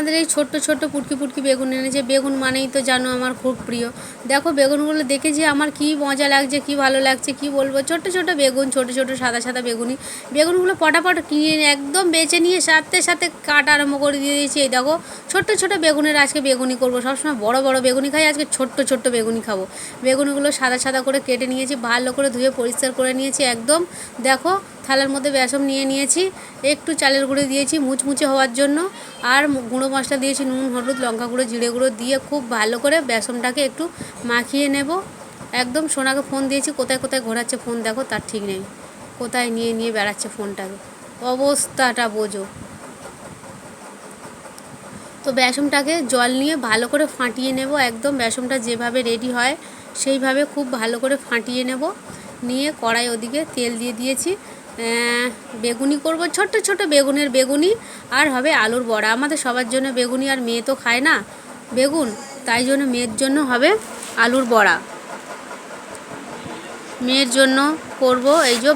আমাদের এই ছোট্ট ছোট্ট পুটকি পুটকি বেগুন এনেছে। বেগুন মানেই তো জানো আমার খুব প্রিয়। দেখো বেগুনগুলো দেখে যে আমার কী মজা লাগছে, কী ভালো লাগছে, কী বলবো। ছোট্ট ছোট্ট বেগুন, ছোটো ছোটো সাদা সাদা বেগুনি। বেগুনগুলো পটাপট কিনে একদম বেছে নিয়ে সাথে সাথে কাটা আরম্ভ করে দিয়ে দিয়েছি। এই দেখো ছোট্ট ছোটো বেগুনের আজকে বেগুনি করবো। সবসময় বড় বড় বেগুনি খাই, আজকে ছোট্ট ছোট্ট বেগুনি খাবো। বেগুনগুলো সাদা সাদা করে কেটে নিয়েছি, ভালো করে ধুয়ে পরিষ্কার করে নিয়েছি একদম। দেখো থালার মধ্যে বেসন নিয়ে নিয়েছি, একটু চালের গুঁড়ো দিয়েছি মুচমুচে হওয়ার জন্য, আর গুঁড়ো মশলা দিয়েছি নুন, হলুদ, লঙ্কা গুঁড়ো, জিরে গুঁড়ো দিয়ে খুব ভালো করে বেসনটাকে একটু মাখিয়ে নেব একদম। সোনাকে ফোন দিয়েছি, কোথায় কোথায় ঘোরাচ্ছে ফোন দেখো, তার ঠিক নেই, কোথায় নিয়ে নিয়ে বেড়াচ্ছে ফোনটাকে, অবস্থাটা বোঝো। তো বেসনটাকে জল নিয়ে ভালো করে ফাটিয়ে নেব একদম। বেসনটা যেভাবে রেডি হয় সেইভাবে খুব ভালো করে ফাটিয়ে নেব। নিয়ে কড়াই ওদিকে তেল দিয়ে দিয়েছি। বেগুনি করব, ছোট্ট ছোট বেগুনের বেগুনি, আর হবে আলুর বড়া। আমাদের সবার জন্য বেগুনি, আর মেয়ে তো খায় না বেগুন, তাই জন্য মেয়ের জন্য হবে আলুর বড়া। মেয়ের জন্য করব। এই যে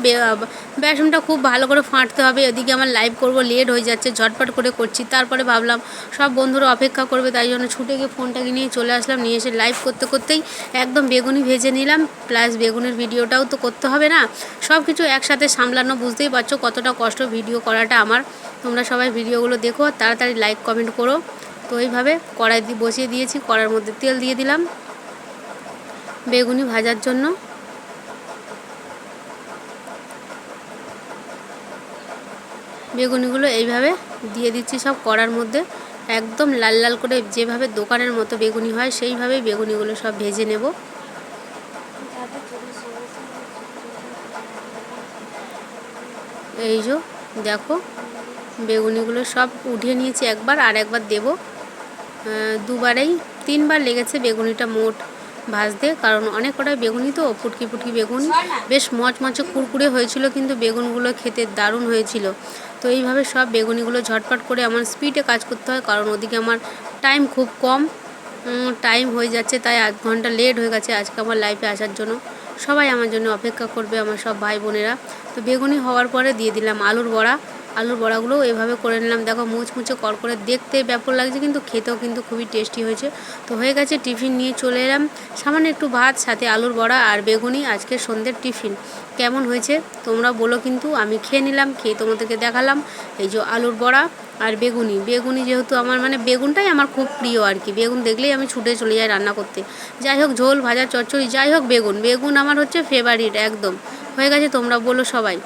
বেসনটা খুব ভালো করে ফাটতে হবে। এদিকে আমার লাইভ করব, লেট হয়ে যাচ্ছে, ঝটপট করে করছি। তারপরে ভাবলাম সব বন্ধুরা অপেক্ষা করবে, তাই জন্য ছুটে গিয়ে ফোনটাকে নিয়ে চলে আসলাম। নিয়ে এসে লাইভ করতে করতেই একদম বেগুনি ভেজে নিলাম, প্লাস বেগুনের ভিডিওটাও তো করতে হবে না। সব কিছু একসাথে সামলানো, বুঝতেই পারছো কতটা কষ্ট ভিডিও করাটা আমার। তোমরা সবাই ভিডিওগুলো দেখো, তাড়াতাড়ি লাইক কমেন্ট করো। তো এইভাবে কড়াই বসিয়ে দিয়েছি, কড়ার মধ্যে তেল দিয়ে দিলাম বেগুনি ভাজার জন্য। বেগুনিগুলো এইভাবে দিয়ে দিচ্ছি সব কড়ার মধ্যে, একদম লাল লাল করে, যেভাবে দোকানের মতো বেগুনি হয় সেইভাবেই বেগুনিগুলো সব ভেজে নেব। এই যে দেখো বেগুনিগুলো সব উঠিয়ে নিয়েছি একবার, আর একবার দেব। দুবারেই 3বার লেগেছে বেগুনিটা মোট ভাজতে, কারণ অনেক কটাই বেগুনি তো, ফুটকি ফুটকি বেগুন, বেশ মচমচে কুড়কুড়ে হয়েছিল, কিন্তু বেগুনগুলো খেতে দারুণ হয়েছিল। তো এইভাবে সব বেগুনিগুলো ঝটপট করে আমার স্পিডে কাজ করতে হয়, কারণ ওদিকে আমার টাইম খুব কম, টাইম হয়ে যাচ্ছে, তাই 1 ঘন্টা লেট হয়ে গেছে আজকে আমার লাইফে আসার জন্য। সবাই আমার জন্য অপেক্ষা করবে, আমার সব ভাই বোনেরা। তো বেগুনি হওয়ার পরে দিয়ে দিলাম আলুর বড়া। আলুর বড়াগুলো এভাবে করে নিলাম, দেখো মুচমুচে করকরে দেখতে ব্যাপক লাগছে, কিন্তু খেতেও কিন্তু খুবই টেস্টি হয়েছে। তো হয়ে গেছে, টিফিন নিয়ে চলে এলাম। সামান্য একটু ভাত, সাথে আলুর বড়া আর বেগুনি, আজকে সন্ধ্যের টিফিন। কেমন হয়েছে তোমরা বলো কিন্তু। আমি খেয়ে নিলাম, খেয়ে তোমাদেরকে দেখালাম। এই যে আলুর বড়া আর বেগুনি। বেগুনি যেহেতু আমার মানে বেগুনটাই আমার খুব প্রিয় আর কি, বেগুন দেখলেই আমি ছুটে চলে যাই রান্না করতে। যাই হোক, ঝোল ভাজা চচ্চড়ি যাই হোক, বেগুন বেগুন আমার হচ্ছে ফেভারিট একদম। হয়ে গেছে, তোমরা বলো সবাই।